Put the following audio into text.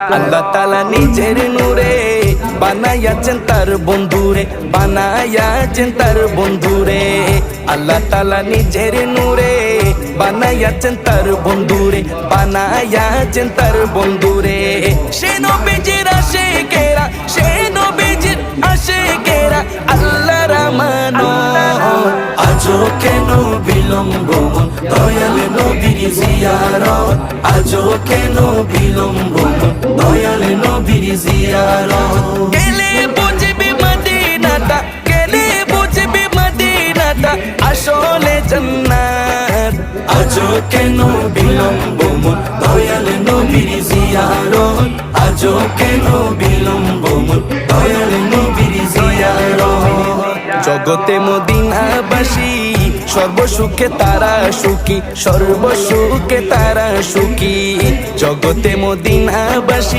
আল্লাহ তাআলা নিজের নূরে বানায়াছেন তার বন্ধুরে, বানায়াছেন তার বন্ধুরে। আল্লাহ তাআলা নিজের নূরে বানায়াছেন তার বন্ধুরে, বানায়াছেন তার বন্ধুরে। সে নবীজির আশিকেরা, সে নবীজির আশিকেরা আল্লাহর আমানত। আজও কেন বিলম্ব দয়াল নবীর জিয়ারত, আজও কেন বিলম্ব দয়াল নবীর জিয়ারত। গেলে বুঝবি মদিনাটা, গেলে বুঝবি মদিনাটা আসলে জান্নাত। আজও কেন বিলম্ব দয়াল নবীর জিয়ারত, আজও কেন বিলম্ব দয়াল নবীর জিয়ারত। জগতে মদিনাবাসী সর্বসুখে তারা সুখী, সর্বসুখে তারা সুখী। জগতে মদিনাবাসী